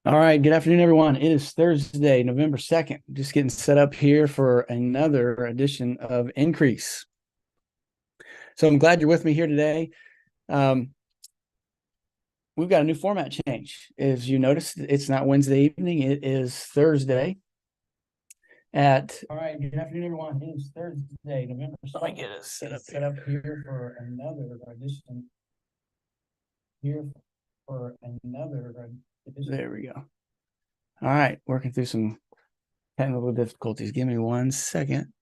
All right, good afternoon, everyone. It is Thursday, November 2nd. Just getting set up here for another edition of Increase. So I'm glad you're with me here today. Um, we've got a new format change. As you noticed, it's not Wednesday evening, it is Thursday All right, good afternoon, everyone. It is Thursday, November 2nd. Let me get it set up here for another edition. There we go. All right, working through some technical difficulties. Give me 1 second.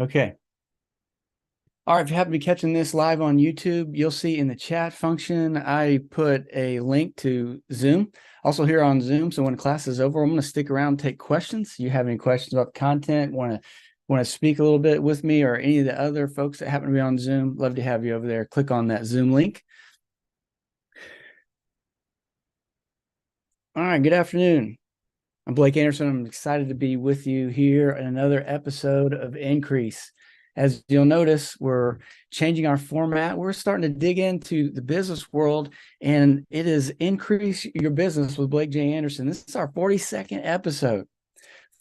Okay. All right, if you happen to be catching this live on YouTube, you'll see in the chat function, I put a link to Zoom. Also here on Zoom, so when class is over, I'm going to stick around and take questions. You have any questions about the content, want to speak a little bit with me or any of the other folks that happen to be on Zoom, love to have you over there. Click on that Zoom link. All right, good afternoon. I'm Blake Anderson. I'm excited to be with you here in another episode of Increase. As you'll notice, we're changing our format. We're starting to dig into the business world, and it is Increase Your Business with Blake J. Anderson. This is our 42nd episode.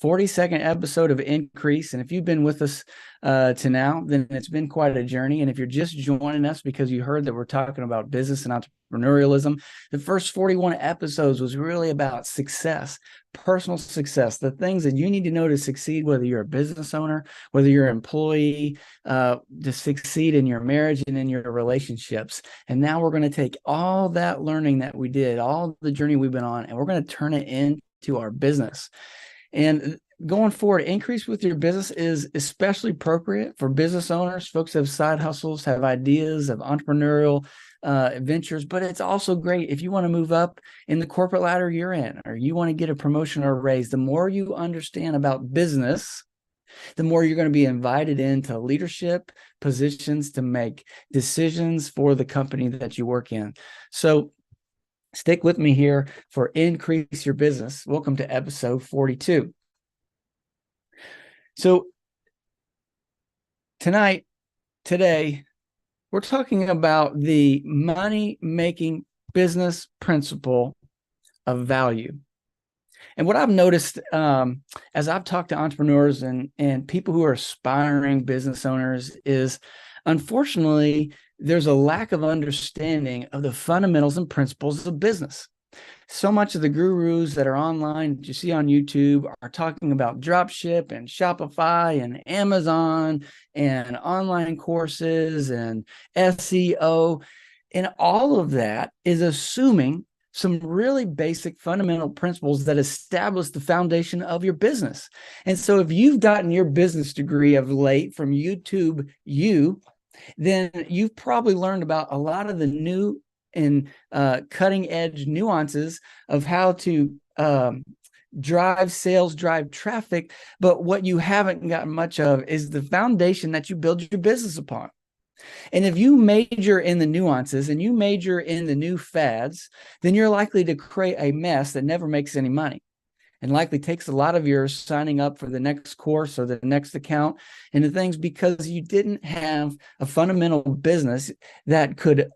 42nd episode of Increase. And if you've been with us to now, then it's been quite a journey. And if you're just joining us because you heard that we're talking about business and entrepreneurialism, the first 41 episodes was really about success, personal success, the things that you need to know to succeed, whether you're a business owner, whether you're an employee, to succeed in your marriage and in your relationships. And now we're going to take all that learning that we did, all the journey we've been on, and we're going to turn it into our business. And going forward, Increase with Your Business is especially appropriate for business owners, folks who have side hustles, have ideas, have entrepreneurial ventures, but it's also great if you want to move up in the corporate ladder you're in, or you want to get a promotion or a raise. The more you understand about business, the more you're going to be invited into leadership positions to make decisions for the company that you work in. So stick with me here for Increase Your Business. Welcome to episode 42. So today, we're talking about the money-making business principle of value. And what I've noticed as I've talked to entrepreneurs and people who are aspiring business owners is, unfortunately, there's a lack of understanding of the fundamentals and principles of business. So much of the gurus that are online that you see on YouTube are talking about dropship and Shopify and Amazon and online courses and SEO. And all of that is assuming some really basic fundamental principles that establish the foundation of your business. And so if you've gotten your business degree of late from YouTube, then you've probably learned about a lot of the new and cutting edge nuances of how to drive sales, drive traffic. But what you haven't gotten much of is the foundation that you build your business upon. And if you major in the nuances and you major in the new fads, then you're likely to create a mess that never makes any money, and likely takes a lot of your signing up for the next course or the next account and the things because you didn't have a fundamental business that could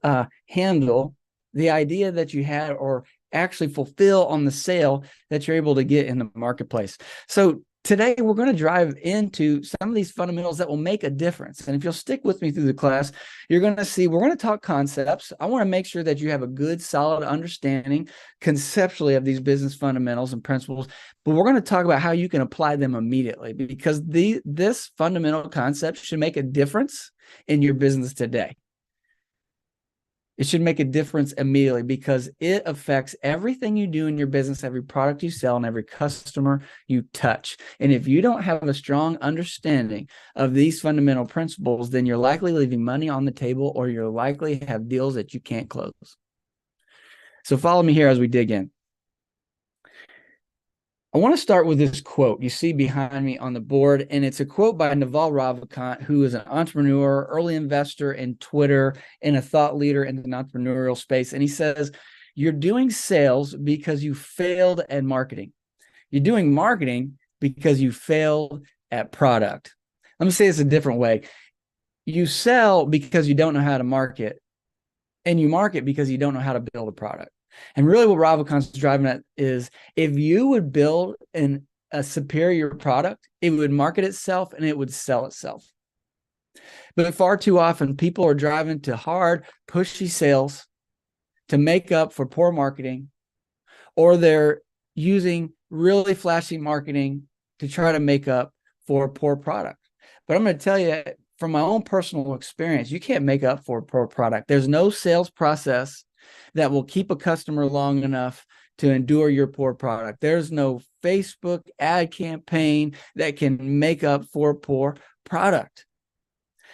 handle the idea that you had or actually fulfill on the sale that you're able to get in the marketplace. So today, we're going to drive into some of these fundamentals that will make a difference. And if you'll stick with me through the class, you're going to see we're going to talk concepts. I want to make sure that you have a good, solid understanding conceptually of these business fundamentals and principles. But we're going to talk about how you can apply them immediately, because this fundamental concept should make a difference in your business today. It should make a difference immediately because it affects everything you do in your business, every product you sell, and every customer you touch. And if you don't have a strong understanding of these fundamental principles, then you're likely leaving money on the table, or you're likely to have deals that you can't close. So follow me here as we dig in. I want to start with this quote you see behind me on the board, and it's a quote by Naval Ravikant, who is an entrepreneur, early investor in Twitter, and a thought leader in the entrepreneurial space. And he says, "You're doing sales because you failed at marketing. You're doing marketing because you failed at product." Let me say this a different way. You sell because you don't know how to market, and you market because you don't know how to build a product. And really what Ravikant's driving at is, if you would build a superior product, it would market itself and it would sell itself. But far too often, people are driving to hard, pushy sales to make up for poor marketing, or they're using really flashy marketing to try to make up for a poor product. But I'm going to tell you, from my own personal experience, you can't make up for a poor product. There's no sales process that will keep a customer long enough to endure your poor product. There's no Facebook ad campaign that can make up for a poor product.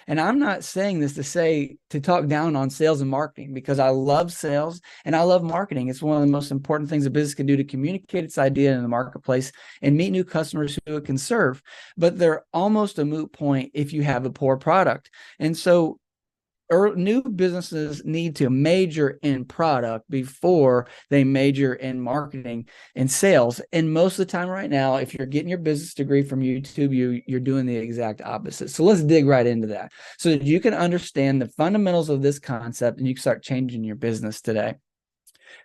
And I'm not saying this to talk down on sales and marketing, because I love sales and I love marketing. It's one of the most important things a business can do to communicate its idea in the marketplace and meet new customers who it can serve. But they're almost a moot point if you have a poor product. And so new businesses need to major in product before they major in marketing and sales. And most of the time right now, if you're getting your business degree from YouTube, you're doing the exact opposite. So let's dig right into that so that you can understand the fundamentals of this concept and you can start changing your business today.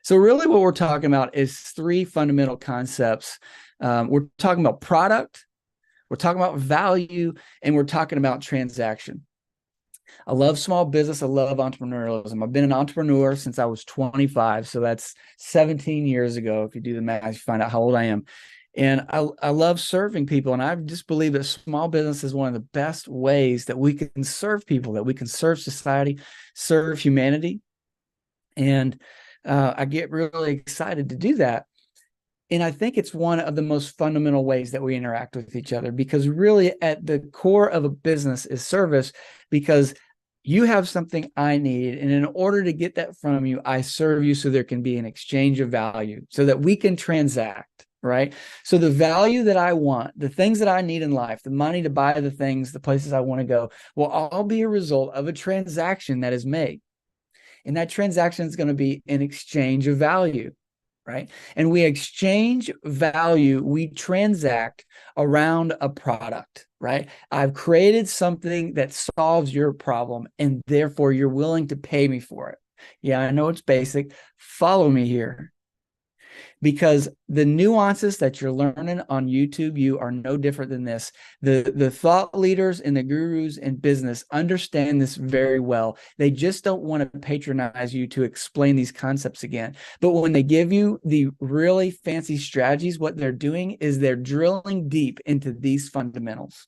So really what we're talking about is three fundamental concepts. We're talking about product, we're talking about value, and we're talking about transaction. I love small business. I love entrepreneurialism. I've been an entrepreneur since I was 25. So that's 17 years ago. If you do the math, you find out how old I am. And I love serving people. And I just believe that small business is one of the best ways that we can serve people, that we can serve society, serve humanity. And I get really excited to do that. And I think it's one of the most fundamental ways that we interact with each other, because really at the core of a business is service, because you have something I need. And in order to get that from you, I serve you so there can be an exchange of value so that we can transact, right? So the value that I want, the things that I need in life, the money to buy the things, the places I want to go, will all be a result of a transaction that is made. And that transaction is going to be an exchange of value. Right? And we exchange value, we transact around a product, right? I've created something that solves your problem, and therefore you're willing to pay me for it. Yeah, I know it's basic. Follow me here. Because the nuances that you're learning on YouTube, you are no different than this. The thought leaders and the gurus in business understand this very well. They just don't want to patronize you to explain these concepts again. But when they give you the really fancy strategies, what they're doing is they're drilling deep into these fundamentals.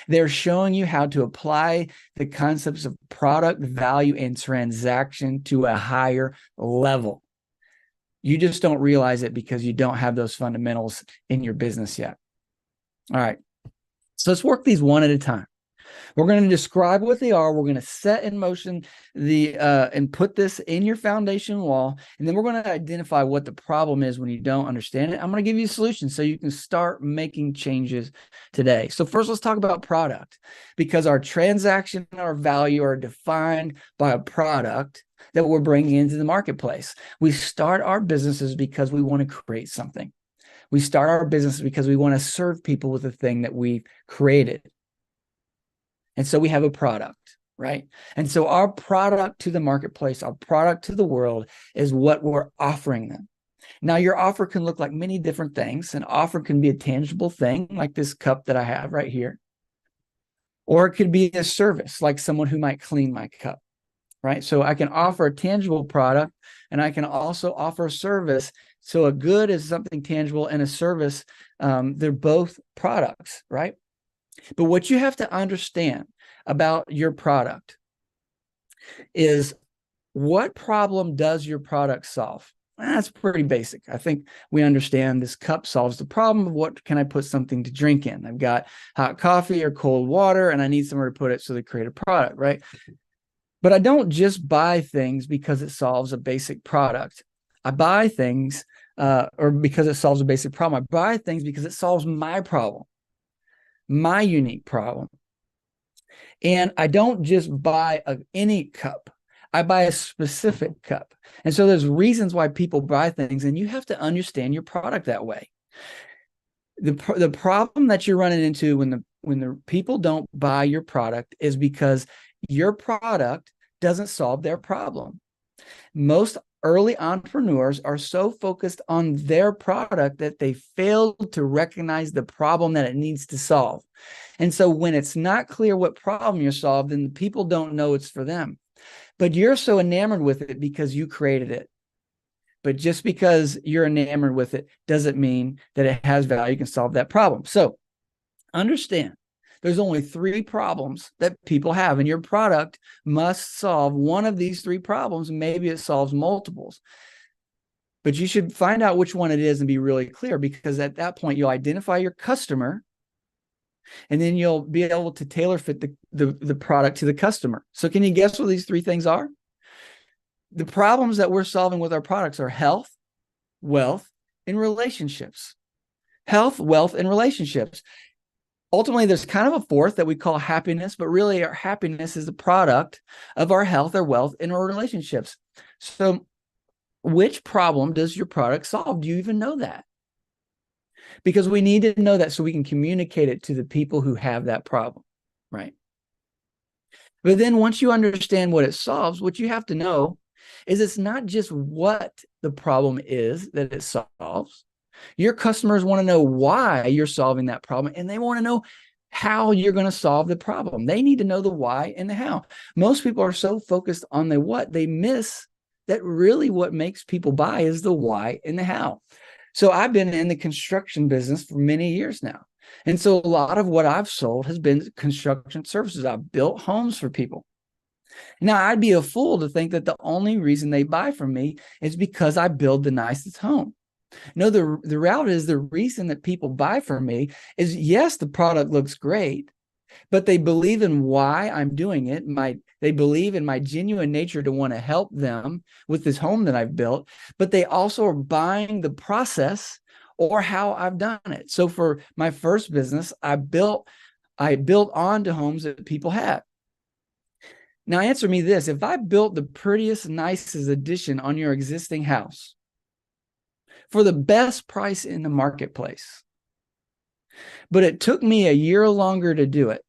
They're showing you how to apply the concepts of product, value, and transaction to a higher level. You just don't realize it because you don't have those fundamentals in your business yet. All right. So let's work these one at a time. We're going to describe what they are. We're going to set in motion and put this in your foundation wall. And then we're going to identify what the problem is when you don't understand it. I'm going to give you a solution so you can start making changes today. So first, let's talk about product, because our transaction and our value are defined by a product that we're bringing into the marketplace. We start our businesses because we want to create something. We start our business because we want to serve people with the thing that we've created. And so we have a product, right? And so our product to the marketplace, our product to the world, is what we're offering them. Now, your offer can look like many different things. An offer can be a tangible thing, like this cup that I have right here. Or it could be a service, like someone who might clean my cup, right? So I can offer a tangible product, and I can also offer a service. So a good is something tangible, and a service, they're both products, right? But what you have to understand about your product is, what problem does your product solve? That's pretty basic. I think we understand this cup solves the problem of what can I put something to drink in? I've got hot coffee or cold water, and I need somewhere to put it, so they create a product, right? But I don't just buy things because it solves a basic product. I buy things or because it solves a basic problem. I buy things because it solves my problem, my unique problem. And I don't just buy any cup. I buy a specific cup. And so there's reasons why people buy things, and you have to understand your product that way. The problem that you're running into when the people don't buy your product is because your product doesn't solve their problem. Most early entrepreneurs are so focused on their product that they fail to recognize the problem that it needs to solve. And so when it's not clear what problem you're solving, people don't know it's for them. But you're so enamored with it because you created it. But just because you're enamored with it doesn't mean that it has value, can solve that problem. So understand, there's only 3 problems that people have, and your product must solve one of these 3 problems. Maybe it solves multiples, but you should find out which one it is and be really clear, because at that point you'll identify your customer, and then you'll be able to tailor fit the product to the customer. So can you guess what these 3 things are? The problems that we're solving with our products are health, wealth, and relationships. Health, wealth, and relationships. Ultimately, there's kind of a 4th that we call happiness, but really our happiness is the product of our health, our wealth, and our relationships. So which problem does your product solve? Do you even know that? Because we need to know that so we can communicate it to the people who have that problem, right? But then once you understand what it solves, what you have to know is it's not just what the problem is that it solves. Your customers want to know why you're solving that problem, and they want to know how you're going to solve the problem. They need to know the why and the how. Most people are so focused on the what, they miss that really what makes people buy is the why and the how. So I've been in the construction business for many years now. And so a lot of what I've sold has been construction services. I've built homes for people. Now, I'd be a fool to think that the only reason they buy from me is because I build the nicest home. No, the reality is the reason that people buy from me is, yes, the product looks great, but they believe in why I'm doing it. They believe in my genuine nature to want to help them with this home that I've built, but they also are buying the process or how I've done it. So for my first business, I built onto homes that people had. Now answer me this: if I built the prettiest, nicest addition on your existing house for the best price in the marketplace, but it took me a year longer to do it,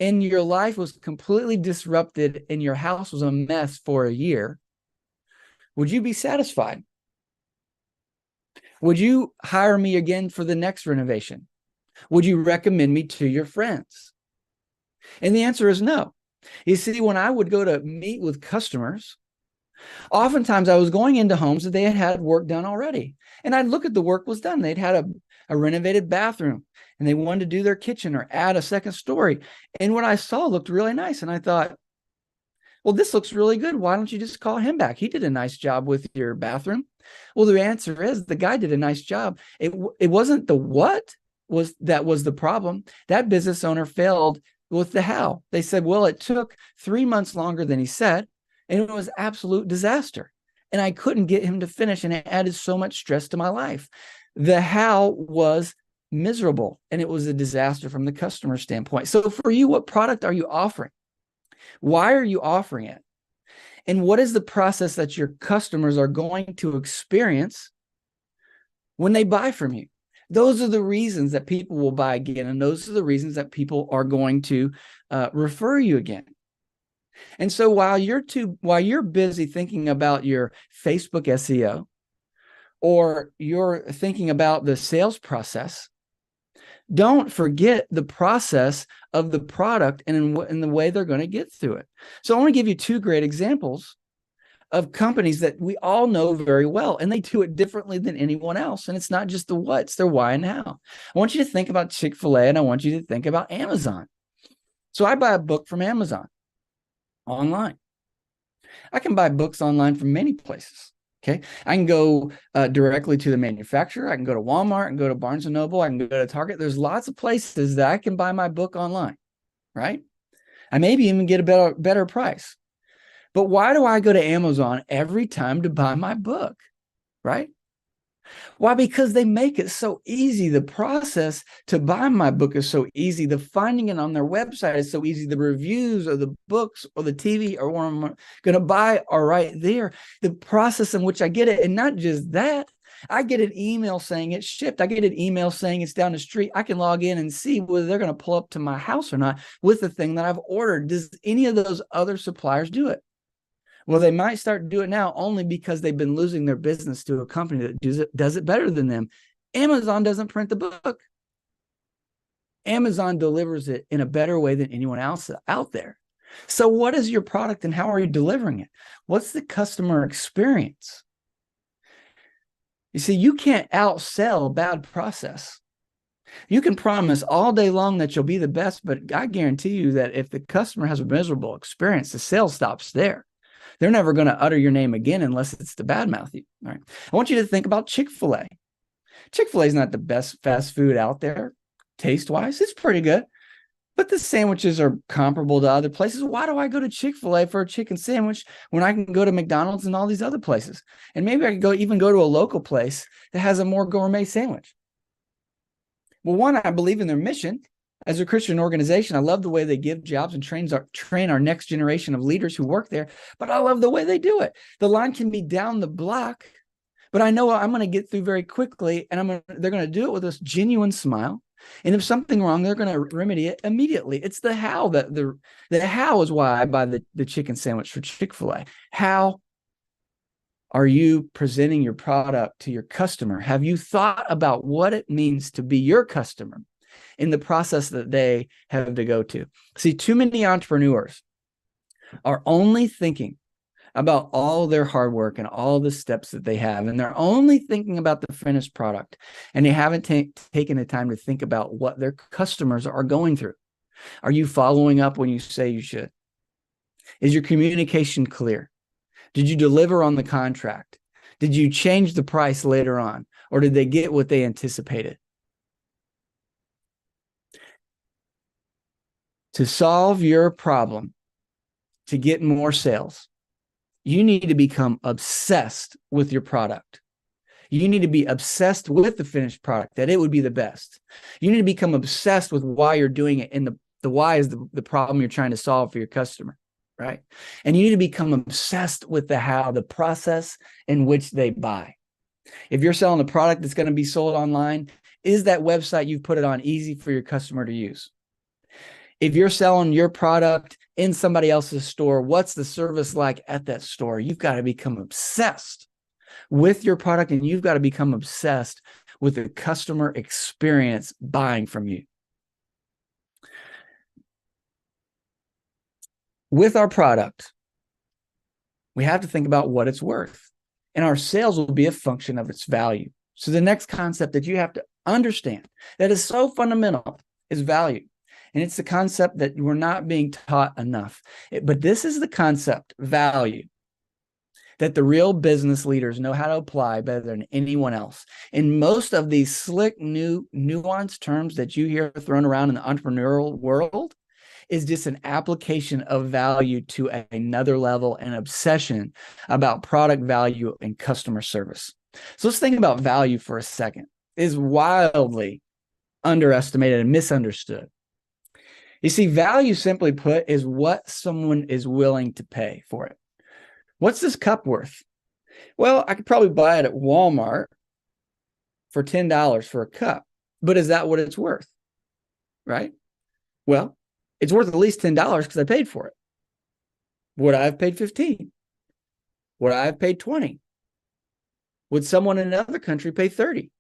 and your life was completely disrupted and your house was a mess for a year, would you be satisfied? Would you hire me again for the next renovation? Would you recommend me to your friends? And the answer is no. You see, when I would go to meet with customers, oftentimes I was going into homes that they had had work done already. And I'd look at the work was done. They'd had a renovated bathroom, and they wanted to do their kitchen or add a second story. And what I saw looked really nice. And I thought, well, this looks really good. Why don't you just call him back? He did a nice job with your bathroom. Well, the answer is the guy did a nice job. It wasn't the what was the problem. That business owner failed with the how. They said, well, it took 3 months longer than he said, and it was absolute disaster. And I couldn't get him to finish, and it added so much stress to my life. The how was miserable, and it was a disaster from the customer standpoint. So for you, what product are you offering? Why are you offering it? And what is the process that your customers are going to experience when they buy from you? Those are the reasons that people will buy again, and those are the reasons that people are going to refer you again. And so while you're busy thinking about your Facebook SEO, or you're thinking about the sales process, don't forget the process of the product and in the way they're going to get through it. So I want to give you 2 great examples of companies that we all know very well, and they do it differently than anyone else. And it's not just the what, it's their why and how. I want you to think about Chick-fil-A, and I want you to think about Amazon. So I buy a book from Amazon online. I can buy books online from many places. Okay, I can go directly to the manufacturer. I can go to Walmart and go to Barnes & Noble. I can go to Target. There's lots of places that I can buy my book online, right? I maybe even get a better price. But why do I go to Amazon every time to buy my book, right? Why? Because they make it so easy. The process to buy my book is so easy. The finding it on their website is so easy. The reviews or the books or the TV or what I'm going to buy are right there. The process in which I get it, and not just that, I get an email saying it's shipped. I get an email saying it's down the street. I can log in and see whether they're going to pull up to my house or not with the thing that I've ordered. Does any of those other suppliers do it? Well, they might start to do it now only because they've been losing their business to a company that does it better than them. Amazon doesn't print the book. Amazon delivers it in a better way than anyone else out there. So what is your product and how are you delivering it? What's the customer experience? You see, you can't outsell a bad process. You can promise all day long that you'll be the best, but I guarantee you that if the customer has a miserable experience, the sale stops there. They're never going to utter your name again unless it's to badmouth you. All right. I want you to think about Chick-fil-A. Chick-fil-A is not the best fast food out there, taste-wise. It's pretty good, but the sandwiches are comparable to other places. Why do I go to Chick-fil-A for a chicken sandwich when I can go to McDonald's and all these other places? And maybe I could even go to a local place that has a more gourmet sandwich. Well, one, I believe in their mission. As a Christian organization, I love the way they give jobs and train our next generation of leaders who work there, but I love the way they do it. The line can be down the block, but I know I'm going to get through very quickly, and they're going to do it with this genuine smile. And if something wrong, they're going to remedy it immediately. It's the how that the how is why I buy the chicken sandwich for Chick-fil-A. How are you presenting your product to your customer? Have you thought about what it means to be your customer in the process that they have to go to? See, too many entrepreneurs are only thinking about all their hard work and all the steps that they have, and they're only thinking about the finished product, and they haven't taken the time to think about what their customers are going through. Are you following up when you say you should? Is your communication clear? Did you deliver on the contract? Did you change the price later on, or did they get what they anticipated? To solve your problem, to get more sales, you need to become obsessed with your product. You need to be obsessed with the finished product, that it would be the best. You need to become obsessed with why you're doing it. And the why is the problem you're trying to solve for your customer, right? And you need to become obsessed with the how, the process in which they buy. If you're selling a product that's going to be sold online, is that website you've put it on easy for your customer to use? If you're selling your product in somebody else's store, what's the service like at that store? You've got to become obsessed with your product, and you've got to become obsessed with the customer experience buying from you. With our product, we have to think about what it's worth, and our sales will be a function of its value. So the next concept that you have to understand that is so fundamental is value. And it's the concept that we're not being taught enough. But this is the concept, value, that the real business leaders know how to apply better than anyone else. And most of these slick, new, nuanced terms that you hear thrown around in the entrepreneurial world is just an application of value to another level and obsession about product value and customer service. So let's think about value for a second. It is wildly underestimated and misunderstood. You see, value, simply put, is what someone is willing to pay for it. What's this cup worth? Well, I could probably buy it at Walmart for $10 for a cup, but is that what it's worth? Right? Well, it's worth at least $10 because I paid for it. Would I have paid $15? Would I have paid $20? Would someone in another country pay $30?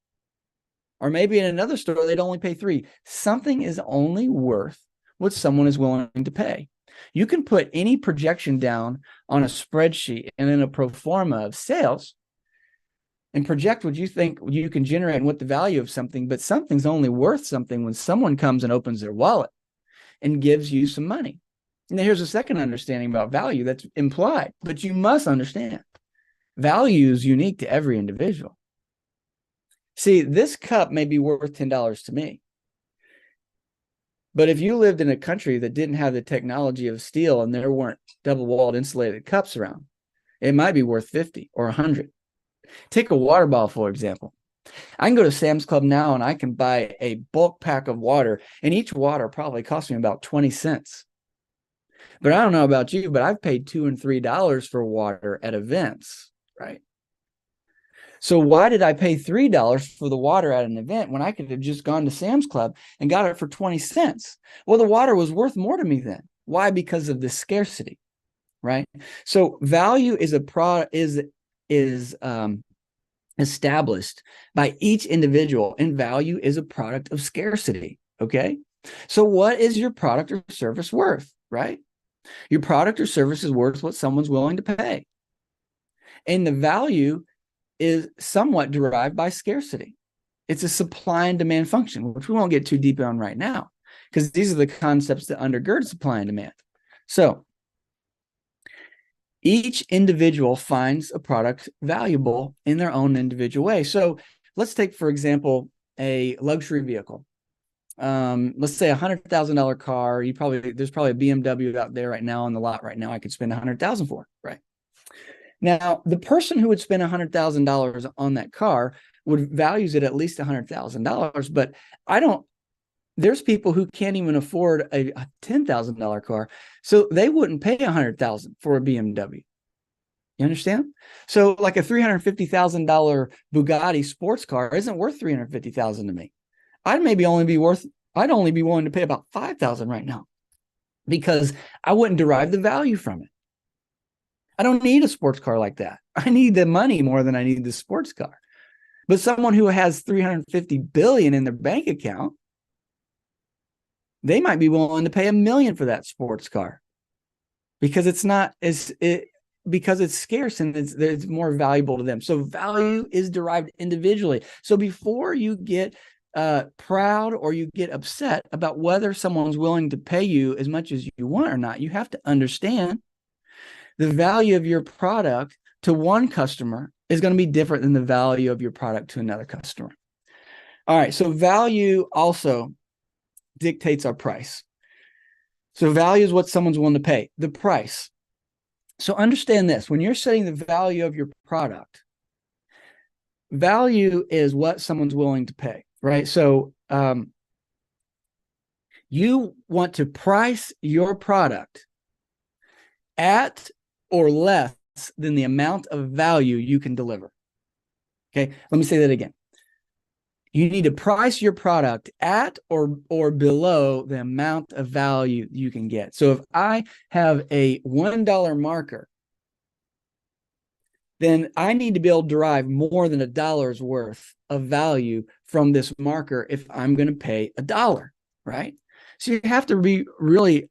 Or maybe in another store, they'd only pay $3. Something is only worth what someone is willing to pay. You can put any projection down on a spreadsheet and in a pro forma of sales and project what you think you can generate and what the value of something, but something's only worth something when someone comes and opens their wallet and gives you some money. And here's a second understanding about value that's implied, but you must understand value is unique to every individual. See, this cup may be worth $10 to me. But if you lived in a country that didn't have the technology of steel and there weren't double-walled insulated cups around, it might be worth 50 or 100. Take a water bottle, for example. I can go to Sam's Club now and I can buy a bulk pack of water, and each water probably costs me about 20 cents. But I don't know about you, but I've paid $2 and $3 for water at events, right? So why did I pay $3 for the water at an event when I could have just gone to Sam's Club and got it for 20 cents? Well, the water was worth more to me then. Why? Because of the scarcity, right? So value is established by each individual, and value is a product of scarcity. Okay. So what is your product or service worth, right? Your product or service is worth what someone's willing to pay. And the value is somewhat derived by scarcity. It's a supply and demand function, which we won't get too deep on right now, because these are the concepts that undergird supply and demand. So each individual finds a product valuable in their own individual way. So let's take, for example, a luxury vehicle. Let's say $100,000 car. There's probably a BMW out there right now on the lot right now I could spend $100,000 for, right? Now, the person who would spend $100,000 on that car would values it at least $100,000, but there's people who can't even afford a $10,000 car, so they wouldn't pay $100,000 for a BMW. You understand? So like a $350,000 Bugatti sports car isn't worth $350,000 to me. I'd only be willing to pay about $5,000 right now, because I wouldn't derive the value from it. I don't need a sports car like that. I need the money more than I need the sports car. But someone who has 350 billion in their bank account, they might be willing to pay $1 million for that sports car, because because it's scarce and it's more valuable to them. So value is derived individually. So before you get proud or you get upset about whether someone's willing to pay you as much as you want or not, you have to understand the value of your product to one customer is going to be different than the value of your product to another customer. All right. So value also dictates our price. So value is what someone's willing to pay, the price. So understand this: when you're setting the value of your product, value is what someone's willing to pay, right? So you want to price your product at or less than the amount of value you can deliver. Okay, let me say that again. You need to price your product at or below the amount of value you can get. So if I have a $1 marker, then I need to be able to derive more than $1's worth of value from this marker if I'm going to pay $1, right? So you have to be really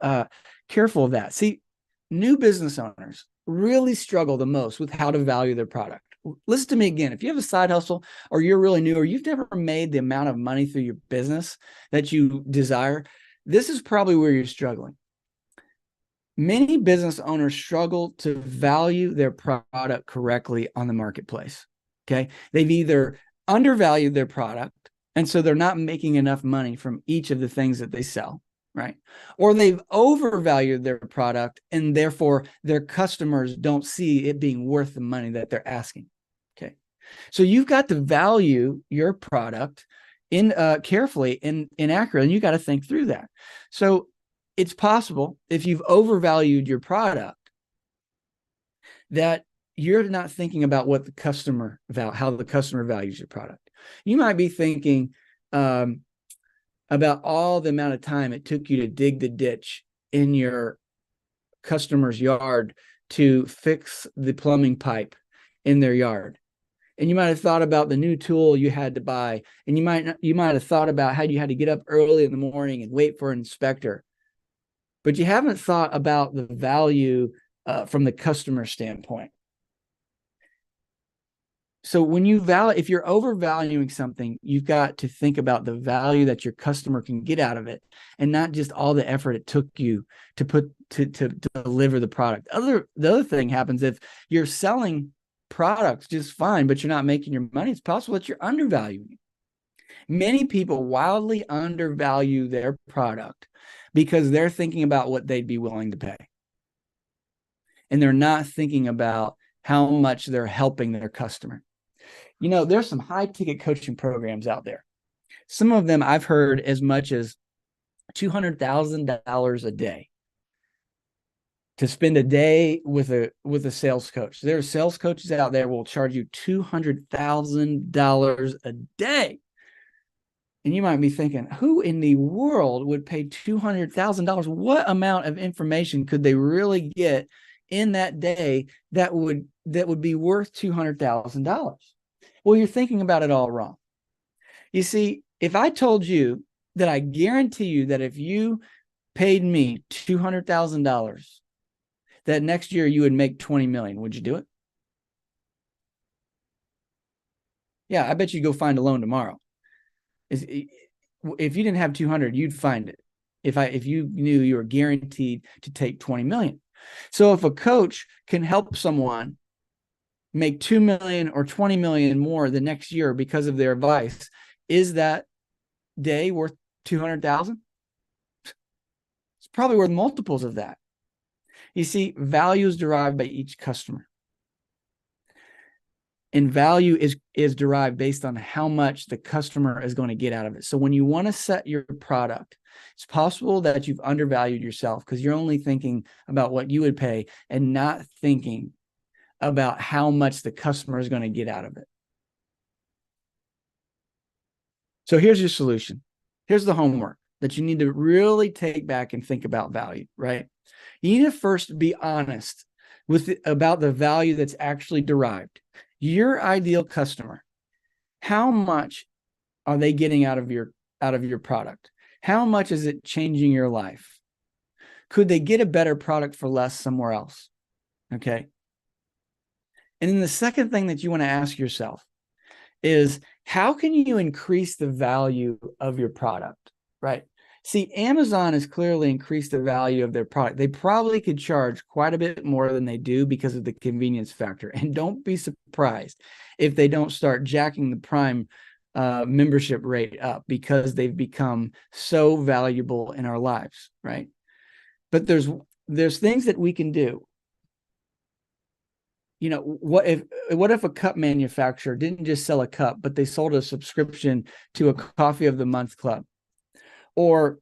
careful of that. See, new business owners really struggle the most with how to value their product. Listen to me again. If you have a side hustle, or you're really new, or you've never made the amount of money through your business that you desire, this is probably where you're struggling. Many business owners struggle to value their product correctly on the marketplace. Okay. They've either undervalued their product, and so they're not making enough money from each of the things that they sell, right? Or they've overvalued their product, and therefore their customers don't see it being worth the money that they're asking. Okay. So you've got to value your product carefully and accurately, and you got to think through that. So it's possible, if you've overvalued your product, that you're not thinking about how the customer values your product. You might be thinking about all the amount of time it took you to dig the ditch in your customer's yard to fix the plumbing pipe in their yard. And you might have thought about the new tool you had to buy. And you might have thought about how you had to get up early in the morning and wait for an inspector. But you haven't thought about the value from the customer standpoint. So if you're overvaluing something, you've got to think about the value that your customer can get out of it, and not just all the effort it took you to deliver the product. The other thing happens if you're selling products just fine, but you're not making your money. It's possible that you're undervaluing. Many people wildly undervalue their product because they're thinking about what they'd be willing to pay, and they're not thinking about how much they're helping their customer. There's some high ticket coaching programs out there. Some of them I've heard as much as $200,000 a day to spend a day with a sales coach. There are sales coaches out there will charge you $200,000 a day. And you might be thinking, who in the world would pay $200,000? What amount of information could they really get in that day that would be worth $200,000? Well, you're thinking about it all wrong. You see, if I told you that I guarantee you that if you paid me $200,000, that next year you would make 20 million, would you do it? Yeah, I bet you go find a loan tomorrow. If you didn't have 200, you'd find it. If you knew you were guaranteed to take 20 million. So if a coach can help someone make 2 million or 20 million more the next year because of their advice, is that day worth 200,000? It's probably worth multiples of that. You see, value is derived by each customer. And value is derived based on how much the customer is going to get out of it. So when you want to set your product, it's possible that you've undervalued yourself because you're only thinking about what you would pay and not thinking about how much the customer is going to get out of it. So here's your solution. Here's the homework that you need to really take back and think about value, right? You need to first be honest about the value that's actually derived. Your ideal customer, how much are they getting out of your product? How much is it changing your life? Could they get a better product for less somewhere else? Okay. And then the second thing that you want to ask yourself is, how can you increase the value of your product, right? See, Amazon has clearly increased the value of their product. They probably could charge quite a bit more than they do because of the convenience factor. And don't be surprised if they don't start jacking the Prime membership rate up because they've become so valuable in our lives, right? But there's things that we can do. What if a cup manufacturer didn't just sell a cup, but they sold a subscription to a Coffee of the Month club? Or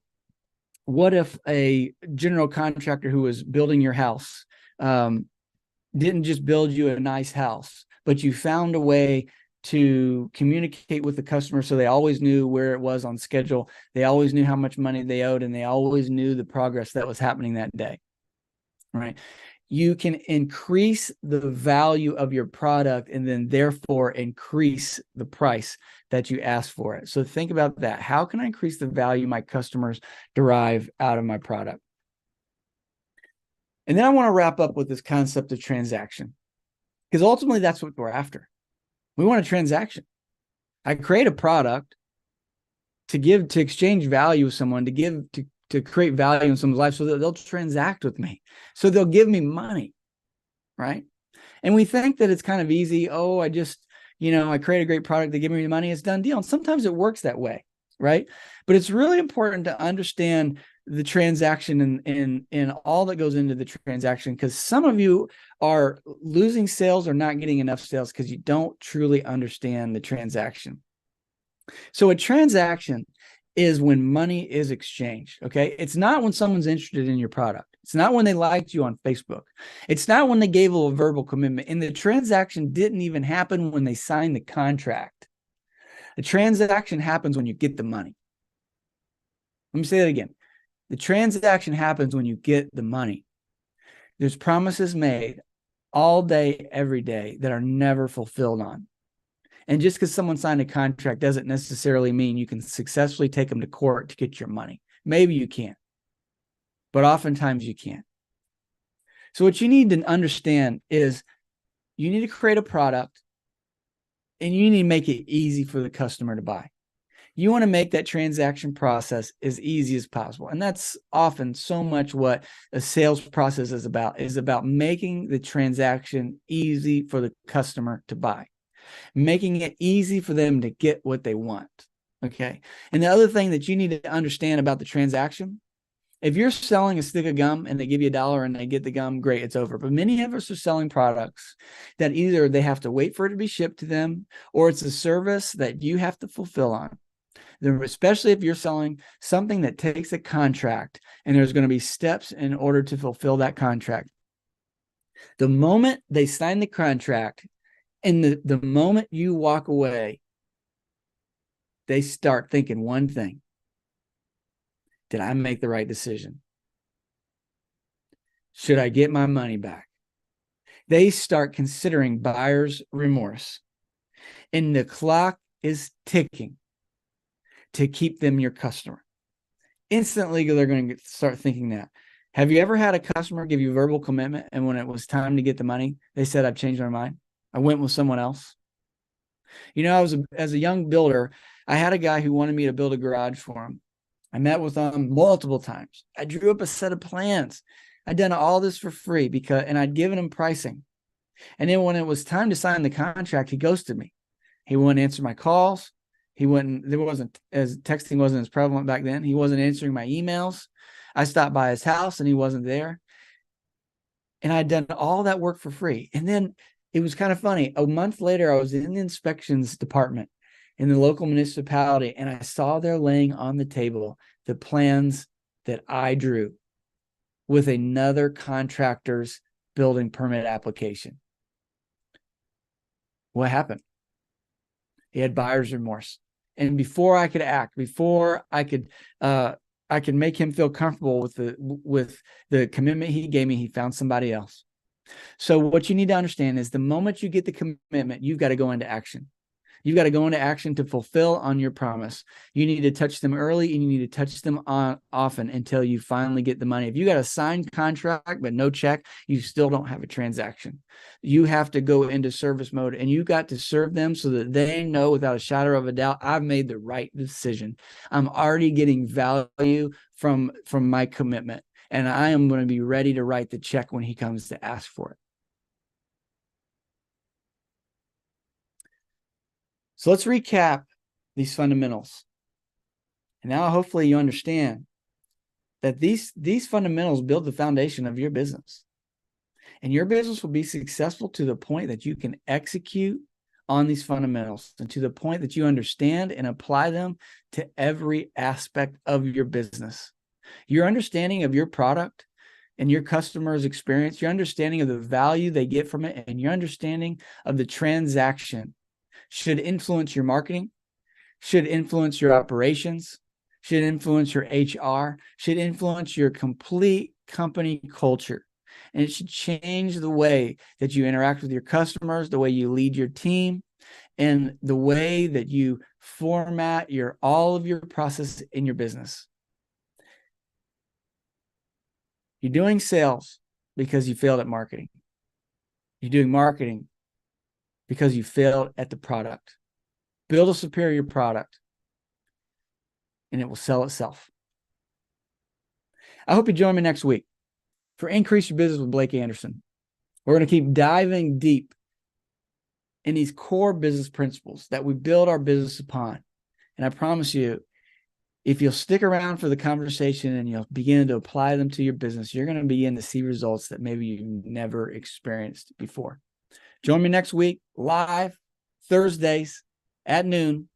what if a general contractor who was building your house didn't just build you a nice house, but you found a way to communicate with the customer so they always knew where it was on schedule, they always knew how much money they owed, and they always knew the progress that was happening that day, right? You can increase the value of your product and then therefore increase the price that you ask for it. So think about that. How can I increase the value my customers derive out of my product? And then I want to wrap up with this concept of transaction, because ultimately that's what we're after. We want a transaction. I create a product to exchange value with someone, to create value in someone's life so that they'll transact with me, so they'll give me money, right? And we think that it's kind of easy. Oh, I create a great product, they give me money, it's done deal. And sometimes it works that way, right? But it's really important to understand the transaction and all that goes into the transaction, because some of you are losing sales or not getting enough sales because you don't truly understand the transaction. So a transaction is when money is exchanged, okay? It's not when someone's interested in your product. It's not when they liked you on Facebook. It's not when they gave a verbal commitment. And the transaction didn't even happen when they signed the contract. The transaction happens when you get the money. Let me say that again. The transaction happens when you get the money. There's promises made all day, every day that are never fulfilled on. And just because someone signed a contract doesn't necessarily mean you can successfully take them to court to get your money. Maybe you can, but oftentimes you can't. So what you need to understand is you need to create a product and you need to make it easy for the customer to buy. You want to make that transaction process as easy as possible. And that's often so much what a sales process is about making the transaction easy for the customer to buy, making it easy for them to get what they want. Okay. And the other thing that you need to understand about the transaction If you're selling a stick of gum and they give you $1 and they get the gum, great, it's over. But many of us are selling products that either they have to wait for it to be shipped to them, or it's a service that you have to fulfill on. Especially if you're selling something that takes a contract and there's going to be steps in order to fulfill that contract. The moment they sign the contract and the moment you walk away, they start thinking one thing: did I make the right decision? Should I get my money back? They start considering buyer's remorse, and the clock is ticking to keep them your customer. Instantly, they're going to start thinking that. Have you ever had a customer give you verbal commitment, and when it was time to get the money, they said, I've changed my mind, I went with someone else? As a young builder, I had a guy who wanted me to build a garage for him. I met with him multiple times. I drew up a set of plans. I'd done all this for free and I'd given him pricing. And then when it was time to sign the contract, he ghosted me. He wouldn't answer my calls. Texting wasn't as prevalent back then. He wasn't answering my emails. I stopped by his house and he wasn't there. And I'd done all that work for free. And then it was kind of funny. A month later, I was in the inspections department in the local municipality, and I saw there laying on the table the plans that I drew with another contractor's building permit application. What happened? He had buyer's remorse. And before I could act, before I could make him feel comfortable with the commitment he gave me, he found somebody else. So what you need to understand is the moment you get the commitment, you've got to go into action. You've got to go into action to fulfill on your promise. You need to touch them early, and you need to touch them often until you finally get the money. If you got a signed contract but no check, you still don't have a transaction. You have to go into service mode, and you got to serve them so that they know without a shadow of a doubt, I've made the right decision. I'm already getting value from my commitment, and I am going to be ready to write the check when he comes to ask for it. So let's recap these fundamentals. And now hopefully you understand that these fundamentals build the foundation of your business. And your business will be successful to the point that you can execute on these fundamentals, and to the point that you understand and apply them to every aspect of your business. Your understanding of your product and your customer's experience, your understanding of the value they get from it, and your understanding of the transaction should influence your marketing, should influence your operations, should influence your HR, should influence your complete company culture. And it should change the way that you interact with your customers, the way you lead your team, and the way that you format all of your process in your business. You're doing sales because you failed at marketing. You're doing marketing because you failed at the product. Build a superior product, and it will sell itself. I hope you join me next week for Increase Your Business with Blake Anderson. We're going to keep diving deep in these core business principles that we build our business upon. And I promise you, if you'll stick around for the conversation and you'll begin to apply them to your business, you're going to begin to see results that maybe you've never experienced before. Join me next week, live, Thursdays at noon,